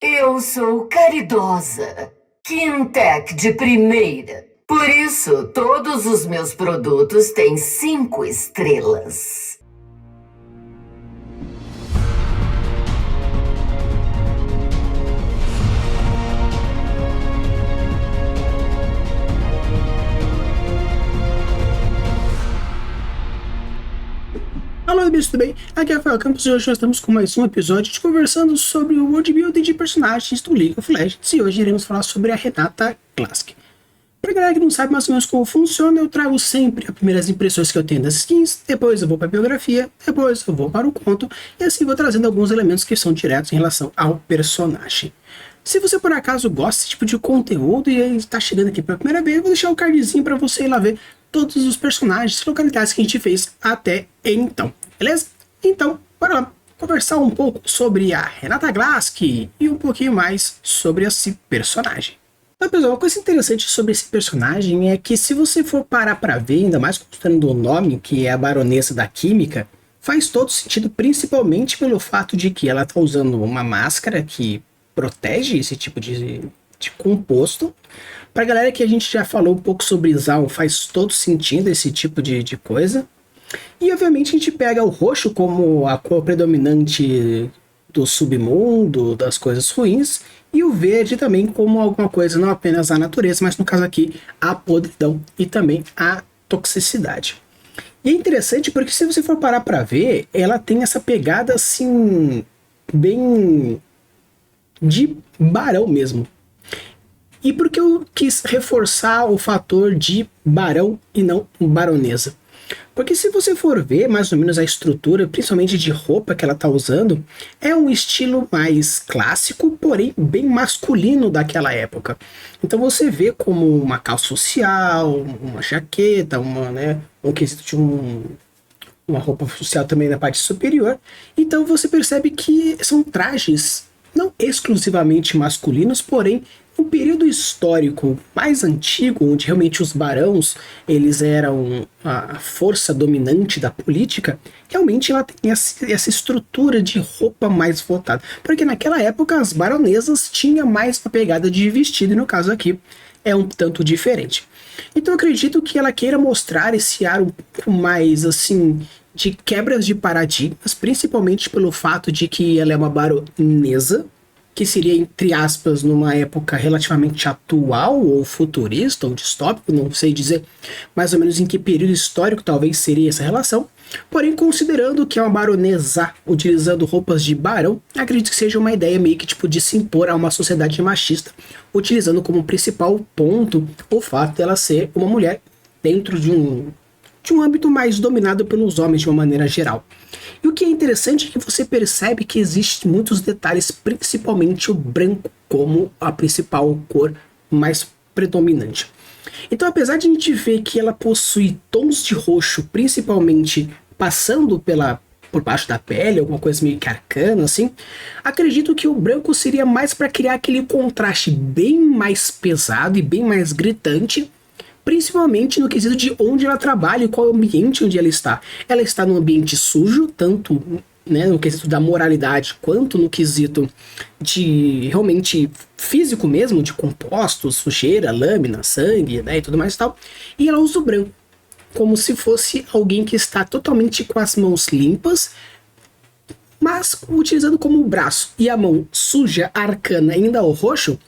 Eu sou caridosa, Quintec de primeira. Por isso, todos os meus produtos têm 5 estrelas. Olá, amigos, tudo bem? Aqui é Rafael Campos e hoje nós estamos com mais um episódio de conversando sobre o world building de personagens do League of Legends e hoje iremos falar sobre a Renata Glasc. Pra galera que não sabe mais ou menos como funciona, eu trago sempre as primeiras impressões que eu tenho das skins, depois eu vou para a biografia, depois eu vou para o conto e assim vou trazendo alguns elementos que são diretos em relação ao personagem. Se você por acaso gosta desse tipo de conteúdo e está chegando aqui pela primeira vez, eu vou deixar o cardzinho para você ir lá ver todos os personagens e localidades que a gente fez até então, beleza? Então, bora lá conversar um pouco sobre a Renata Glasc e um pouquinho mais sobre esse personagem. Então, pessoal, uma coisa interessante sobre esse personagem é que se você for parar para ver, ainda mais considerando o nome, que é a Baronesa da Química, faz todo sentido, principalmente pelo fato de que ela está usando uma máscara que protege esse tipo de composto. Pra galera que a gente já falou um pouco sobre Zaun, faz todo sentido esse tipo de coisa. E obviamente a gente pega o roxo como a cor predominante do submundo, das coisas ruins, e o verde também como alguma coisa não apenas a natureza, mas no caso aqui a podridão e também a toxicidade. E é interessante porque se você for parar pra ver, ela tem essa pegada assim, bem de barão mesmo. E por que eu quis reforçar o fator de barão e não baronesa? Porque se você for ver mais ou menos a estrutura, principalmente de roupa que ela está usando, é um estilo mais clássico, porém bem masculino daquela época. Então você vê como uma calça social, uma jaqueta, um quesito de uma roupa social também na parte superior. Então você percebe que são trajes não exclusivamente masculinos, porém um período histórico mais antigo, onde realmente os barões eles eram a força dominante da política, realmente ela tem essa estrutura de roupa mais voltada. Porque naquela época as baronesas tinham mais uma pegada de vestido, e no caso aqui é um tanto diferente. Então eu acredito que ela queira mostrar esse ar um pouco mais assim de quebras de paradigmas, principalmente pelo fato de que ela é uma baronesa, que seria, entre aspas, numa época relativamente atual, ou futurista, ou distópico, não sei dizer mais ou menos em que período histórico talvez seria essa relação. Porém, considerando que é uma baronesa utilizando roupas de barão, acredito que seja uma ideia meio que tipo de se impor a uma sociedade machista, utilizando como principal ponto o fato dela ser uma mulher dentro de um âmbito mais dominado pelos homens de uma maneira geral. E o que é interessante é que você percebe que existem muitos detalhes, principalmente o branco como a principal cor mais predominante. Então, apesar de a gente ver que ela possui tons de roxo, principalmente passando por baixo da pele, alguma coisa meio que arcana, assim, acredito que o branco seria mais para criar aquele contraste bem mais pesado e bem mais gritante, principalmente no quesito de onde ela trabalha e qual é o ambiente onde ela está. Ela está num ambiente sujo, tanto no quesito da moralidade, quanto no quesito de realmente físico mesmo, de compostos, sujeira, lâmina, sangue, e tudo mais e tal. E ela usa o branco, como se fosse alguém que está totalmente com as mãos limpas, mas utilizando como o braço e a mão suja, arcana, ainda o roxo.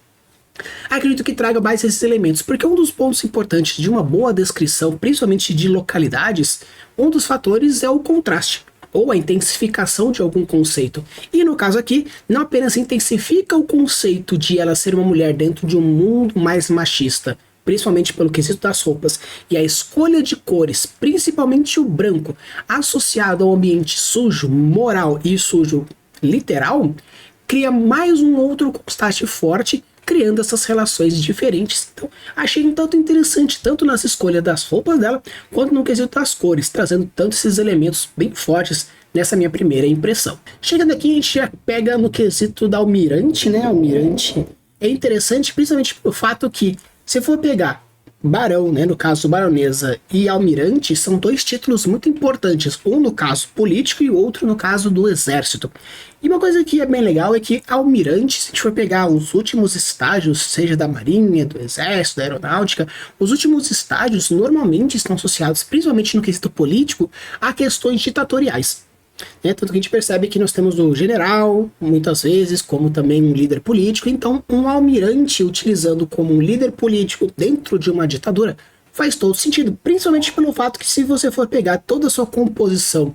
Acredito que traga mais esses elementos, porque um dos pontos importantes de uma boa descrição, principalmente de localidades, um dos fatores é o contraste, ou a intensificação de algum conceito. E no caso aqui, não apenas intensifica o conceito de ela ser uma mulher dentro de um mundo mais machista, principalmente pelo quesito das roupas, e a escolha de cores, principalmente o branco, associado ao ambiente sujo, moral e sujo literal, cria mais um outro contraste forte, criando essas relações diferentes. Então, achei um tanto interessante, tanto nas escolhas das roupas dela, quanto no quesito das cores, trazendo tanto esses elementos bem fortes nessa minha primeira impressão. Chegando aqui, a gente já pega no quesito da Almirante, né? Almirante é interessante, principalmente pelo fato que, se for pegar barão, né, no caso baronesa, e almirante são dois títulos muito importantes, um no caso político e o outro no caso do exército. E uma coisa que é bem legal é que almirante, se a gente for pegar os últimos estágios, seja da marinha, do exército, da aeronáutica, os últimos estágios normalmente estão associados, principalmente no quesito político, a questões ditatoriais. Tanto que a gente percebe que nós temos o general, muitas vezes, como também um líder político. Então, um almirante utilizando como um líder político dentro de uma ditadura faz todo sentido, principalmente pelo fato que, se você for pegar toda a sua composição,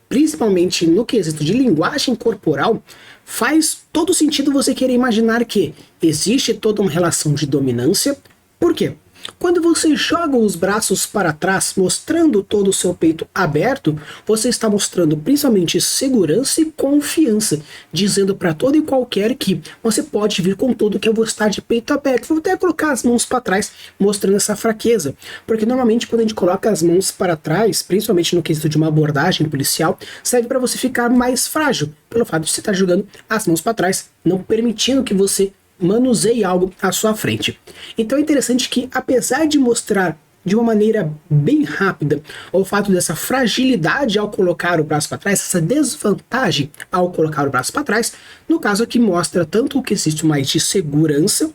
principalmente no quesito de linguagem corporal, faz todo sentido você querer imaginar que existe toda uma relação de dominância. Por quê? Quando você joga os braços para trás, mostrando todo o seu peito aberto, você está mostrando principalmente segurança e confiança, dizendo para todo e qualquer que você pode vir com tudo, que eu vou estar de peito aberto. Vou até colocar as mãos para trás, mostrando essa fraqueza, porque normalmente quando a gente coloca as mãos para trás, principalmente no quesito de uma abordagem policial, serve para você ficar mais frágil, pelo fato de você estar jogando as mãos para trás, não permitindo que você manuseie algo à sua frente. Então é interessante que, apesar de mostrar de uma maneira bem rápida o fato dessa fragilidade ao colocar o braço para trás, essa desvantagem ao colocar o braço para trás, no caso aqui mostra tanto o quesito mais de segurança,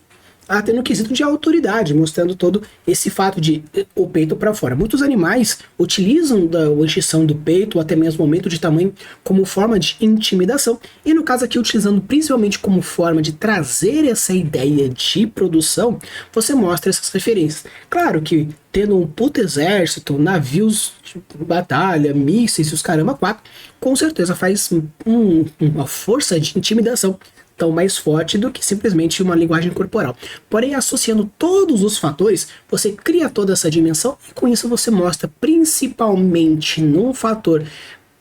até no quesito de autoridade, mostrando todo esse fato de o peito para fora. Muitos animais utilizam a encheção do peito, ou até mesmo o aumento de tamanho, como forma de intimidação, e no caso aqui utilizando principalmente como forma de trazer essa ideia de produção, você mostra essas referências. Claro que tendo um puto exército, navios de batalha, mísseis e os caramba quatro, com certeza faz uma força de intimidação tão mais forte do que simplesmente uma linguagem corporal. Porém, associando todos os fatores, você cria toda essa dimensão e com isso você mostra principalmente num fator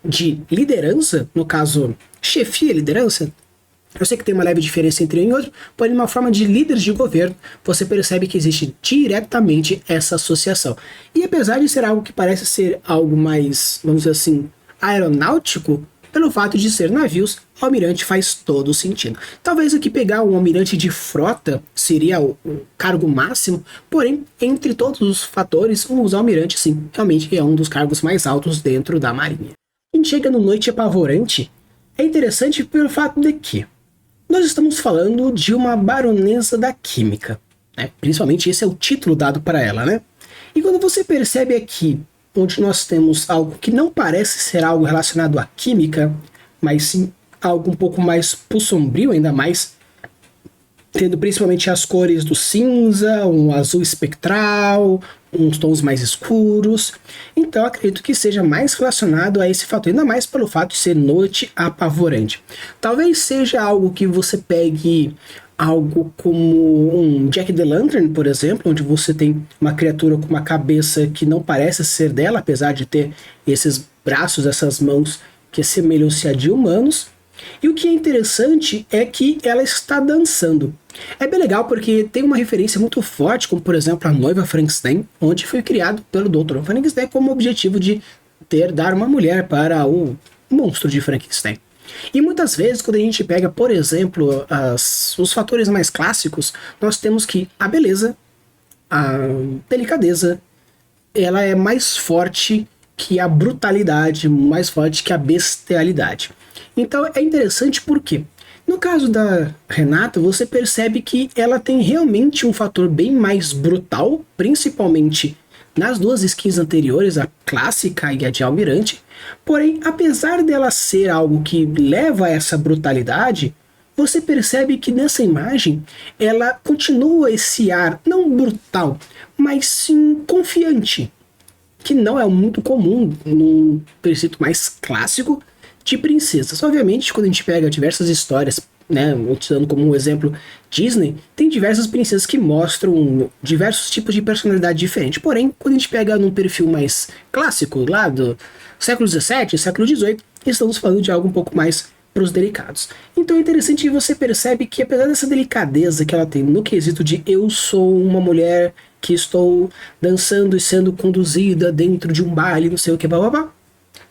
de liderança, no caso, chefia e liderança. Eu sei que tem uma leve diferença entre um e outro, porém, numa forma de líderes de governo, você percebe que existe diretamente essa associação. E apesar de ser algo que parece ser algo mais, vamos dizer assim, aeronáutico, pelo fato de ser navios, o almirante faz todo sentido. Talvez aqui pegar um almirante de frota seria o cargo máximo, porém, entre todos os fatores, o almirante, sim, realmente é um dos cargos mais altos dentro da marinha. A gente chega no Noite Apavorante, é interessante pelo fato de que nós estamos falando de uma baronesa da química, né? Principalmente esse é o título dado para ela, né? E quando você percebe aqui onde nós temos algo que não parece ser algo relacionado à química, mas sim algo um pouco mais pro sombrio, ainda mais tendo principalmente as cores do cinza, um azul espectral, uns tons mais escuros. Então acredito que seja mais relacionado a esse fator, ainda mais pelo fato de ser Noite Apavorante. Talvez seja algo que você pegue algo como um Jack the Lantern, por exemplo, onde você tem uma criatura com uma cabeça que não parece ser dela, apesar de ter esses braços, essas mãos que assemelham-se a de humanos. E o que é interessante é que ela está dançando. É bem legal porque tem uma referência muito forte, como por exemplo a Noiva Frankenstein, onde foi criado pelo Dr. Frankenstein como objetivo de dar uma mulher para o monstro de Frankenstein. E muitas vezes, quando a gente pega, por exemplo, os fatores mais clássicos, nós temos que a beleza, a delicadeza, ela é mais forte que a brutalidade, mais forte que a bestialidade. Então é interessante porque, no caso da Renata, você percebe que ela tem realmente um fator bem mais brutal, principalmente nas duas skins anteriores, a clássica e a de almirante. Porém, apesar dela ser algo que leva a essa brutalidade, você percebe que nessa imagem ela continua esse ar não brutal, mas sim confiante, que não é muito comum num preceito mais clássico de princesas. Obviamente, quando a gente pega diversas histórias, né, utilizando como um exemplo Disney, tem diversas princesas que mostram diversos tipos de personalidade diferente. Porém, quando a gente pega num perfil mais clássico, lá do século XVII, século XVIII, estamos falando de algo um pouco mais para os delicados. Então é interessante que você percebe que, apesar dessa delicadeza que ela tem no quesito de eu sou uma mulher que estou dançando e sendo conduzida dentro de um baile, não sei o que, blá blá blá,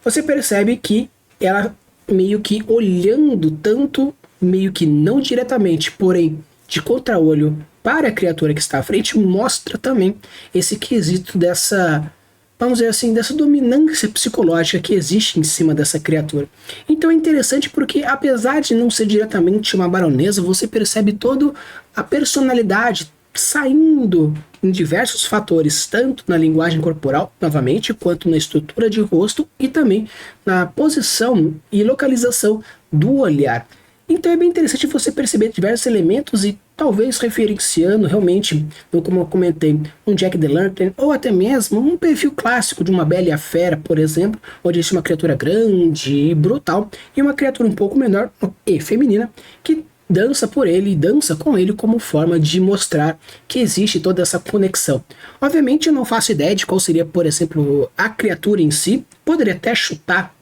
você percebe que ela meio que olhando tanto, meio que não diretamente, porém de contra-olho para a criatura que está à frente mostra também esse quesito dessa, vamos dizer assim, dessa dominância psicológica que existe em cima dessa criatura. Então é interessante porque, apesar de não ser diretamente uma baronesa, você percebe toda a personalidade saindo em diversos fatores, tanto na linguagem corporal, novamente, quanto na estrutura de rosto e também na posição e localização do olhar. Então é bem interessante você perceber diversos elementos e talvez referenciando realmente, como eu comentei, um Jack the Lantern ou até mesmo um perfil clássico de uma Bela e a Fera, por exemplo, onde existe uma criatura grande e brutal e uma criatura um pouco menor e feminina que dança por ele e dança com ele como forma de mostrar que existe toda essa conexão. Obviamente eu não faço ideia de qual seria, por exemplo, a criatura em si, poderia até chutar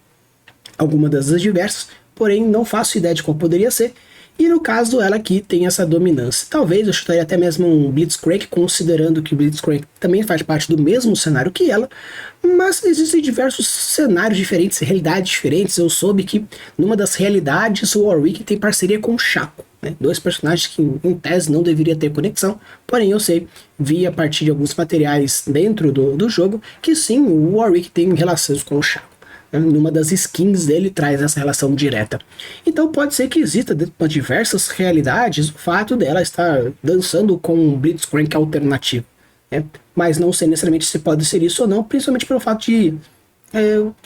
alguma das diversas, porém não faço ideia de qual poderia ser, e no caso ela aqui tem essa dominância. Talvez eu chutaria até mesmo um Blitzcrank, considerando que o Blitzcrank também faz parte do mesmo cenário que ela, mas existem diversos cenários diferentes, realidades diferentes. Eu soube que numa das realidades o Warwick tem parceria com o Shaco, né? Dois personagens que em tese não deveria ter conexão, porém eu sei, vi a partir de alguns materiais dentro do jogo, que sim, o Warwick tem relações com o Shaco. Numa das skins dele traz essa relação direta. Então pode ser que exista dentro de diversas realidades o fato dela estar dançando com um Blitzcrank alternativo, né? Mas não sei necessariamente se pode ser isso ou não, principalmente pelo fato de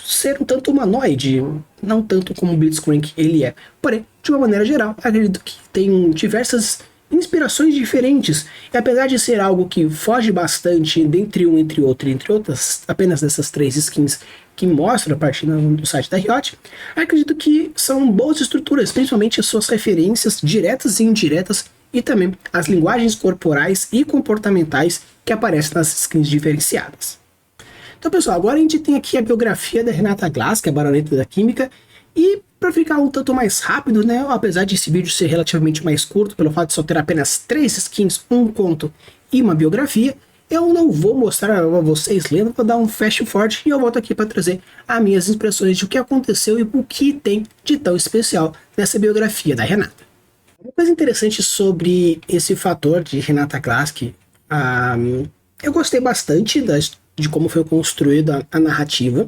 ser um tanto humanoide, não tanto como o Blitzcrank ele é. Porém, de uma maneira geral, acredito que tem diversas inspirações diferentes, e apesar de ser algo que foge bastante entre um, entre outro, entre outras, apenas dessas três skins que mostram a partir do site da Riot, acredito que são boas estruturas, principalmente as suas referências diretas e indiretas, e também as linguagens corporais e comportamentais que aparecem nas skins diferenciadas. Então pessoal, agora a gente tem aqui a biografia da Renata Glass, que é a Baroneta da Química, e para ficar um tanto mais rápido, né, apesar de esse vídeo ser relativamente mais curto, pelo fato de só ter apenas 3 skins, um conto e uma biografia, eu não vou mostrar a vocês lendo, vou dar um fast forward e eu volto aqui para trazer as minhas impressões de o que aconteceu e o que tem de tão especial nessa biografia da Renata. Uma coisa interessante sobre esse fator de Renata Glass, eu gostei bastante de como foi construída a narrativa.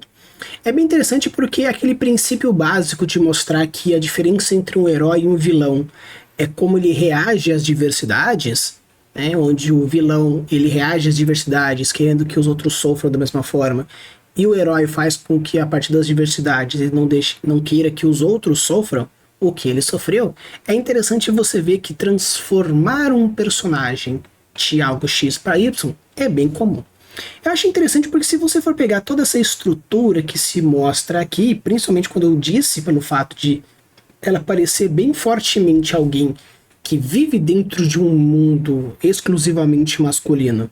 É bem interessante porque aquele princípio básico de mostrar que a diferença entre um herói e um vilão é como ele reage às diversidades, né, onde o vilão ele reage às diversidades querendo que os outros sofram da mesma forma, e o herói faz com que a partir das diversidades ele não queira que os outros sofram o que ele sofreu. É interessante você ver que transformar um personagem de algo X para Y é bem comum. Eu acho interessante porque se você for pegar toda essa estrutura que se mostra aqui, principalmente quando eu disse pelo fato de ela parecer bem fortemente alguém que vive dentro de um mundo exclusivamente masculino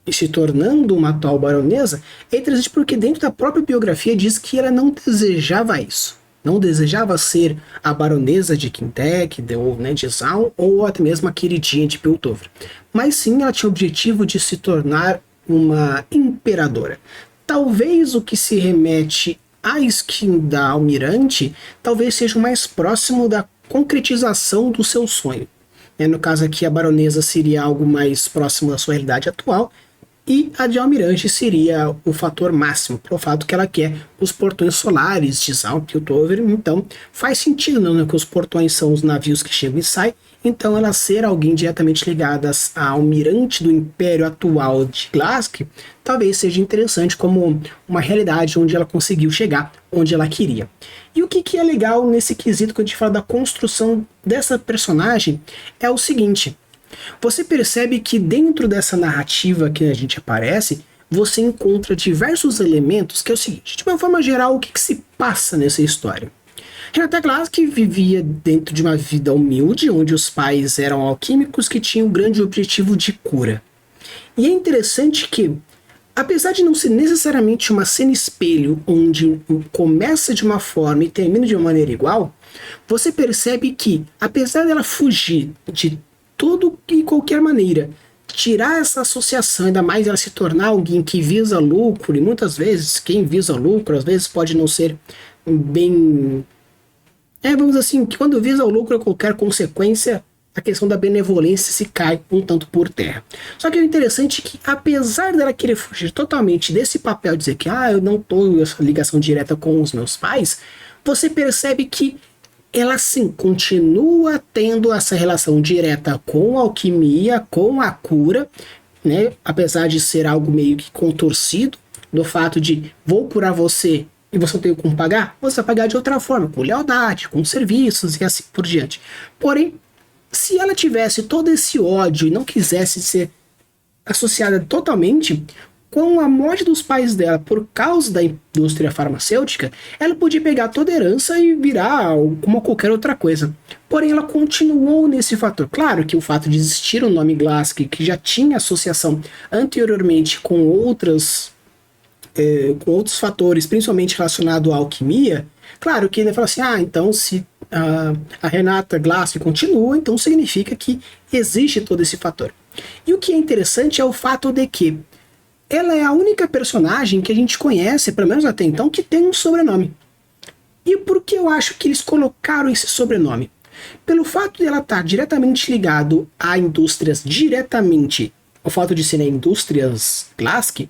e se tornando uma atual baronesa, é interessante porque dentro da própria biografia diz que ela não desejava isso. Não desejava ser a baronesa de Quintek, ou né, de Zaun, ou até mesmo a queridinha de Piltover. Mas sim, ela tinha o objetivo de se tornar uma imperadora. Talvez o que se remete à skin da Almirante talvez seja o mais próximo da concretização do seu sonho. No caso aqui a baronesa seria algo mais próximo da sua realidade atual, e a de Almirante seria o fator máximo, pelo fato que ela quer os portões solares de Zaun, Piltover. Então faz sentido, não, que os portões são os navios que chegam e saem. Então ela ser alguém diretamente ligada à Almirante do Império atual de Glask talvez seja interessante como uma realidade onde ela conseguiu chegar onde ela queria. E o que é legal nesse quesito quando a gente fala da construção dessa personagem é o seguinte: você percebe que dentro dessa narrativa que a gente aparece, você encontra diversos elementos que é o seguinte: de uma forma geral, o que se passa nessa história? Renata Glass que vivia dentro de uma vida humilde, onde os pais eram alquímicos que tinham um grande objetivo de cura. E é interessante que, apesar de não ser necessariamente uma cena espelho, onde começa de uma forma e termina de uma maneira igual, você percebe que, apesar dela fugir de tudo e qualquer maneira, tirar essa associação, ainda mais ela se tornar alguém que visa lucro, e muitas vezes quem visa lucro, às vezes pode não ser bem... vamos assim, que quando visa o lucro, qualquer consequência a questão da benevolência se cai um tanto por terra. Só que o interessante é que, apesar dela querer fugir totalmente desse papel, dizer que eu não tenho essa ligação direta com os meus pais, você percebe que ela sim continua tendo essa relação direta com a alquimia, com a cura, né? Apesar de ser algo meio que contorcido, do fato de vou curar você e você não tem como pagar, você vai pagar de outra forma, com lealdade, com serviços e assim por diante. Porém, se ela tivesse todo esse ódio e não quisesse ser associada totalmente com a morte dos pais dela por causa da indústria farmacêutica, ela podia pegar toda a herança e virar como qualquer outra coisa. Porém, ela continuou nesse fator. Claro que o fato de existir o nome Glask, que já tinha associação anteriormente com outros fatores, principalmente relacionado à alquimia, claro que ele fala assim, então se a Renata Glask continua, então significa que existe todo esse fator. E o que é interessante é o fato de que ela é a única personagem que a gente conhece, pelo menos até então, que tem um sobrenome. E por que eu acho que eles colocaram esse sobrenome? Pelo fato de ela estar diretamente ligado a indústrias, o fato de serem indústrias Glask,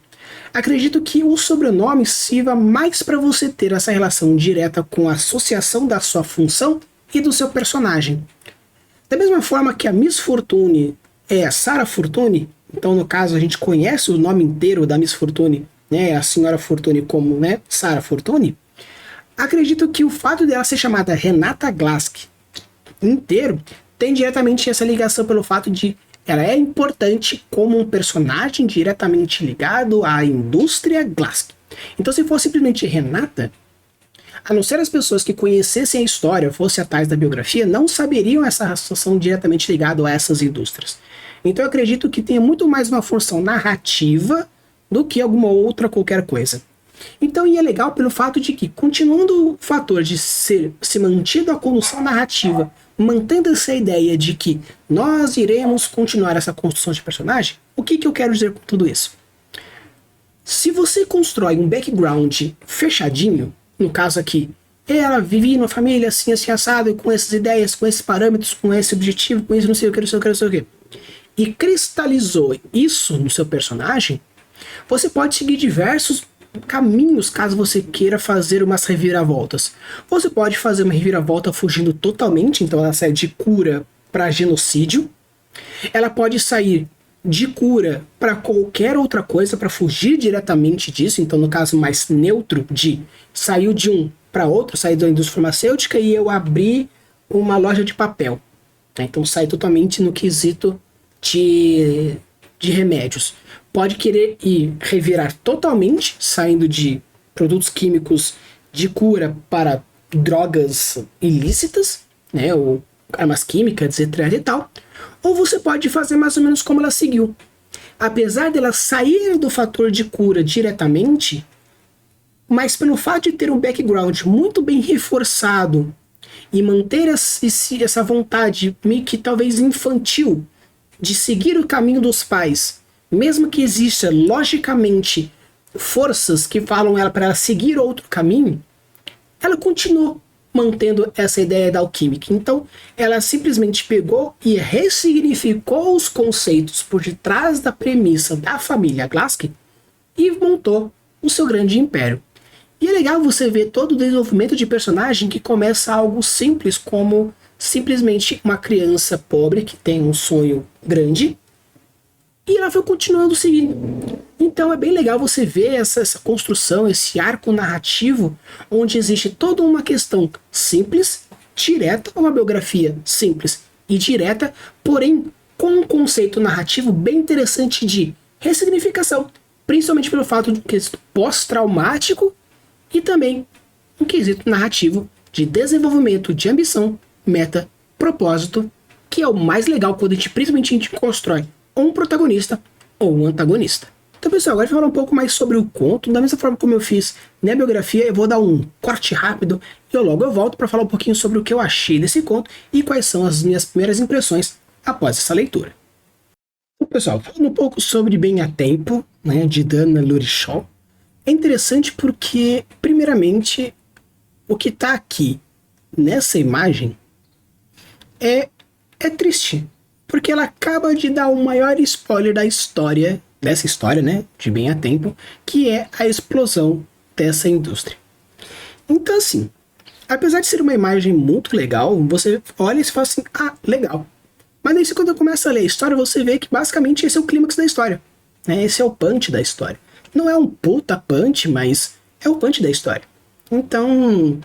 acredito que o sobrenome sirva mais para você ter essa relação direta com a associação da sua função e do seu personagem. Da mesma forma que a Miss Fortune é a Sarah Fortune, então no caso a gente conhece o nome inteiro da Miss Fortune, né, a Senhora Fortune como, né, Sarah Fortune, acredito que o fato dela ser chamada Renata Glask inteiro tem diretamente essa ligação pelo fato de ela é importante como um personagem diretamente ligado à indústria Glask. Então, se fosse simplesmente Renata, a não ser as pessoas que conhecessem a história, fossem atrás da biografia, não saberiam essa associação diretamente ligada a essas indústrias. Então, eu acredito que tenha muito mais uma função narrativa do que alguma outra qualquer coisa. Então, e é legal pelo fato de que, continuando o fator de se mantido a condução narrativa, mantendo essa ideia de que nós iremos continuar essa construção de personagem, o que eu quero dizer com tudo isso? Se você constrói um background fechadinho, no caso aqui, ela vivia numa família assim, assim, assado, com essas ideias, com esses parâmetros, com esse objetivo, com isso, não sei o que, não sei o que, não sei o que, e cristalizou isso no seu personagem, você pode seguir diversos caminhos caso você queira fazer umas reviravoltas. Você pode fazer uma reviravolta fugindo totalmente, então ela sai de cura para genocídio. Ela pode sair de cura para qualquer outra coisa, para fugir diretamente disso, então no caso mais neutro de saiu de um para outro, sair da indústria farmacêutica e eu abri uma loja de papel. Então sai totalmente no quesito de remédios. Pode querer ir revirar totalmente, saindo de produtos químicos de cura para drogas ilícitas, né, ou armas químicas, etc e tal. Ou você pode fazer mais ou menos como ela seguiu. Apesar dela sair do fator de cura diretamente, mas pelo fato de ter um background muito bem reforçado e manter essa vontade meio que talvez infantil de seguir o caminho dos pais, mesmo que exista logicamente forças que falam para ela seguir outro caminho, ela continuou mantendo essa ideia da alquímica. Então, ela simplesmente pegou e ressignificou os conceitos por detrás da premissa da família Glask e montou o seu grande império. E é legal você ver todo o desenvolvimento de personagem que começa algo simples, como simplesmente uma criança pobre que tem um sonho grande, e ela foi continuando seguindo. Então é bem legal você ver essa construção, esse arco narrativo, onde existe toda uma questão simples, direta, uma biografia simples e direta, porém com um conceito narrativo bem interessante de ressignificação, principalmente pelo fato de um quesito pós-traumático e também um quesito narrativo de desenvolvimento de ambição, meta, propósito, que é o mais legal quando principalmente a gente constrói ou um protagonista ou um antagonista. Então, pessoal, agora falar um pouco mais sobre o conto. Da mesma forma como eu fiz na biografia, eu vou dar um corte rápido e logo eu volto para falar um pouquinho sobre o que eu achei desse conto e quais são as minhas primeiras impressões após essa leitura. Então, pessoal, falando um pouco sobre Bem a Tempo, né, de Dana Lurichon, é interessante porque, primeiramente, o que está aqui nessa imagem é é triste, porque ela acaba de dar o maior spoiler da história, dessa história, né, de bem a tempo, que é a explosão dessa indústria. Então, assim, apesar de ser uma imagem muito legal, você olha e fala assim, ah, legal. Mas aí quando começa a ler a história, você vê que basicamente esse é o clímax da história. Né? Esse é o punch da história. Não é um puta punch, mas é o punch da história. Então,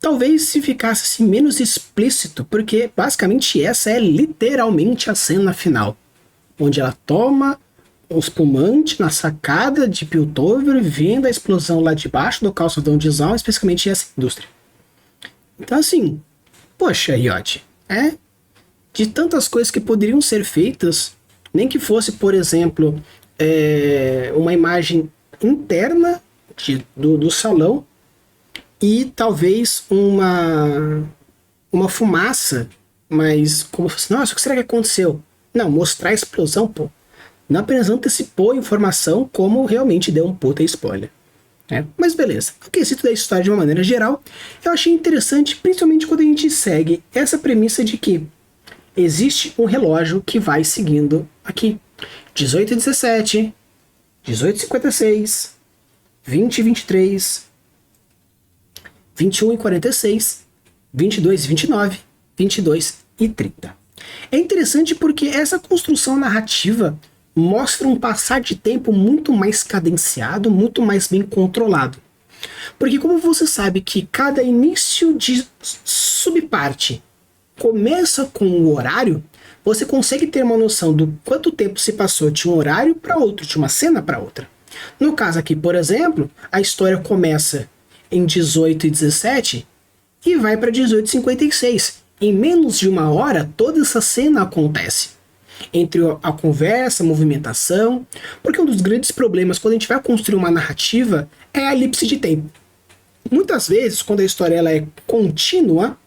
talvez se ficasse assim, menos explícito, porque basicamente essa é literalmente a cena final. Onde ela toma um espumante na sacada de Piltover, vendo a explosão lá de baixo do calçadão de Zaun, especificamente essa indústria. Então assim, poxa, Riot, de tantas coisas que poderiam ser feitas, nem que fosse, por exemplo, uma imagem interna do salão e talvez uma fumaça, mas como fosse, nossa, o que será que aconteceu? Não, mostrar a explosão, pô. Não apenas antecipou a informação, como realmente deu um puta spoiler. Mas beleza, o quesito da história de uma maneira geral, eu achei interessante, principalmente quando a gente segue essa premissa de que existe um relógio que vai seguindo aqui. 18h17, 18h56, 20h23, 21h46, 22h29, 22h30. É interessante porque essa construção narrativa mostra um passar de tempo muito mais cadenciado, muito mais bem controlado. Porque como você sabe que cada início de subparte começa com o horário, você consegue ter uma noção do quanto tempo se passou de um horário para outro, de uma cena para outra. No caso aqui, por exemplo, a história começa em 18h17 e vai para 18h56. Em menos de uma hora, toda essa cena acontece. Entre a conversa, a movimentação, porque um dos grandes problemas quando a gente vai construir uma narrativa é a elipse de tempo. Muitas vezes, quando a história ela é contínua,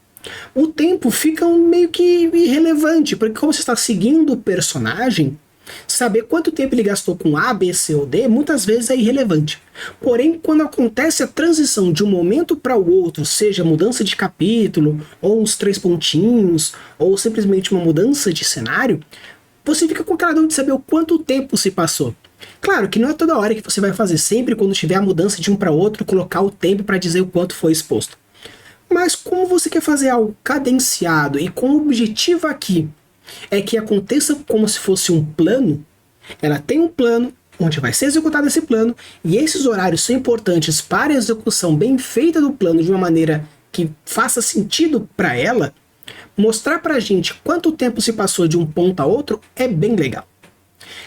o tempo fica meio que irrelevante, porque como você está seguindo o personagem, saber quanto tempo ele gastou com A, B, C ou D, muitas vezes é irrelevante. Porém, quando acontece a transição de um momento para o outro, seja mudança de capítulo, ou uns 3 pontinhos, ou simplesmente uma mudança de cenário, você fica com aquela dúvida de saber o quanto tempo se passou. Claro que não é toda hora que você vai fazer, sempre quando tiver a mudança de um para outro, colocar o tempo para dizer o quanto foi exposto. Mas como você quer fazer algo cadenciado e com o objetivo aqui é que aconteça como se fosse um plano, ela tem um plano onde vai ser executado esse plano e esses horários são importantes para a execução bem feita do plano de uma maneira que faça sentido para ela, mostrar pra gente quanto tempo se passou de um ponto a outro é bem legal.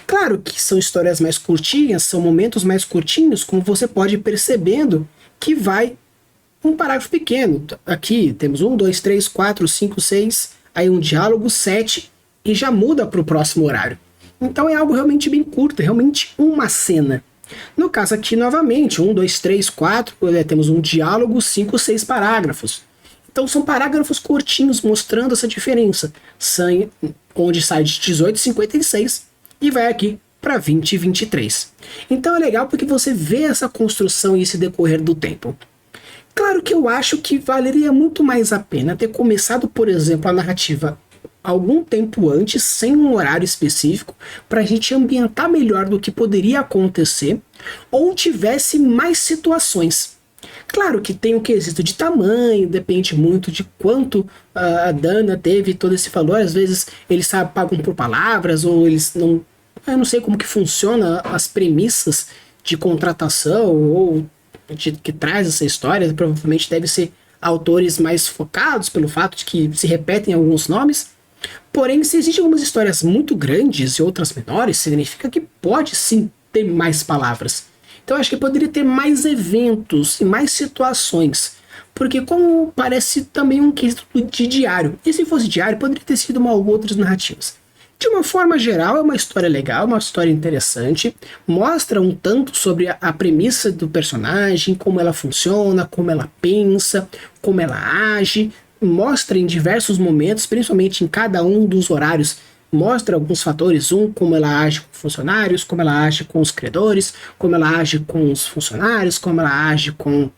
Claro que são histórias mais curtinhas, são momentos mais curtinhos, como você pode ir percebendo que vai um parágrafo pequeno. Aqui temos 1, 2, 3, 4, 5, 6, aí um diálogo, 7, e já muda para o próximo horário. Então é algo realmente bem curto, é realmente uma cena. No caso aqui, novamente, 1, 2, 3, 4, temos um diálogo, 5, 6 parágrafos. Então são parágrafos curtinhos mostrando essa diferença, onde sai de 18h56 e vai aqui para 20h23. Então é legal porque você vê essa construção e esse decorrer do tempo. Claro que eu acho que valeria muito mais a pena ter começado, por exemplo, a narrativa algum tempo antes, sem um horário específico, para a gente ambientar melhor do que poderia acontecer, ou tivesse mais situações. Claro que tem o quesito de tamanho, depende muito de quanto a Dana teve todo esse valor. Às vezes eles pagam por palavras, ou eles não... Eu não sei como que funciona as premissas de contratação, ou que traz essa história. Provavelmente deve ser autores mais focados pelo fato de que se repetem alguns nomes. Porém, se existem algumas histórias muito grandes e outras menores, significa que pode sim ter mais palavras. Então acho que poderia ter mais eventos e mais situações, porque como parece também um quesito de diário, e se fosse diário poderia ter sido uma ou outras narrativas. De uma forma geral é uma história legal, uma história interessante, mostra um tanto sobre a premissa do personagem, como ela funciona, como ela pensa, como ela age, mostra em diversos momentos, principalmente em cada um dos horários, mostra alguns fatores, como ela age com funcionários, como ela age com os credores, como ela age com os funcionários, como ela age com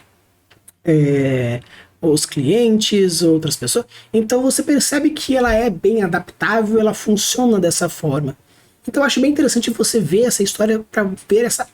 os clientes, outras pessoas. Então você percebe que ela é bem adaptável, ela funciona dessa forma. Então eu acho bem interessante você ver essa história para ver essa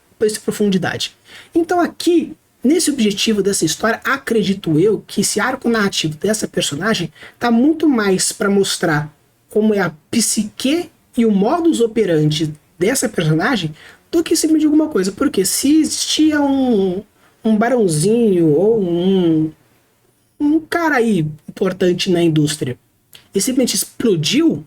profundidade. Então aqui, nesse objetivo dessa história, acredito eu que esse arco narrativo dessa personagem tá muito mais para mostrar como é a psique e o modus operandi dessa personagem do que simplesmente alguma coisa. Porque se existia um barãozinho ou um cara aí importante na indústria e simplesmente explodiu,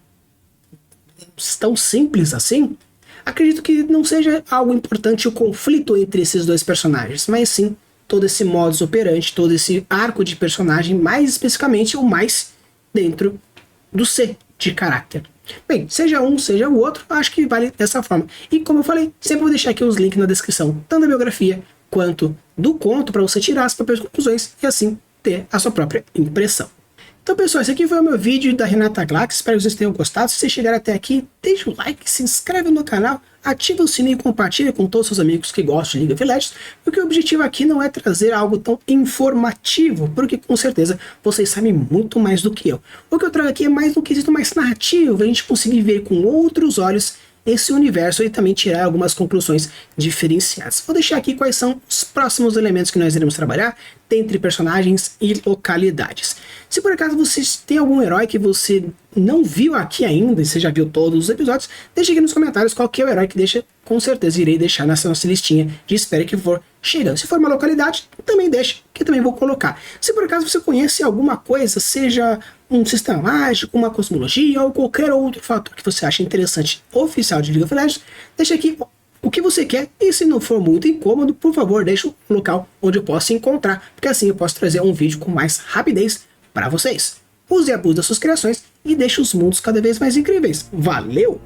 tão simples assim, acredito que não seja algo importante o conflito entre esses dois personagens, mas sim todo esse modus operandi, todo esse arco de personagem, mais especificamente o mais dentro do C de caráter. Bem, seja um, seja o outro, acho que vale dessa forma. E como eu falei, sempre vou deixar aqui os links na descrição, tanto da biografia quanto do conto, para você tirar as próprias conclusões e assim ter a sua própria impressão. Então pessoal, esse aqui foi o meu vídeo da Renata Glax, espero que vocês tenham gostado. Se vocês chegaram até aqui, deixa o like, se inscreve no canal, ativa o sininho e compartilha com todos os seus amigos que gostam de League of Legends, porque o objetivo aqui não é trazer algo tão informativo, porque com certeza vocês sabem muito mais do que eu. O que eu trago aqui é mais um quesito mais narrativo, a gente conseguir ver com outros olhos esse universo e também tirar algumas conclusões diferenciadas. Vou deixar aqui quais são os próximos elementos que nós iremos trabalhar dentre personagens e localidades. Se por acaso você tem algum herói que você não viu aqui ainda, e você já viu todos os episódios, deixa aqui nos comentários qual que é o herói que deixa, com certeza irei deixar nessa nossa listinha de espera que for chegando. Se for uma localidade, também deixa, que eu também vou colocar. Se por acaso você conhece alguma coisa, seja um sistema mágico, uma cosmologia ou qualquer outro fator que você acha interessante oficial de League of Legends, deixa aqui o que você quer, e se não for muito incômodo, por favor, deixa o local onde eu possa encontrar, porque assim eu posso trazer um vídeo com mais rapidez para vocês. Use e abuse das suas criações e deixe os mundos cada vez mais incríveis. Valeu!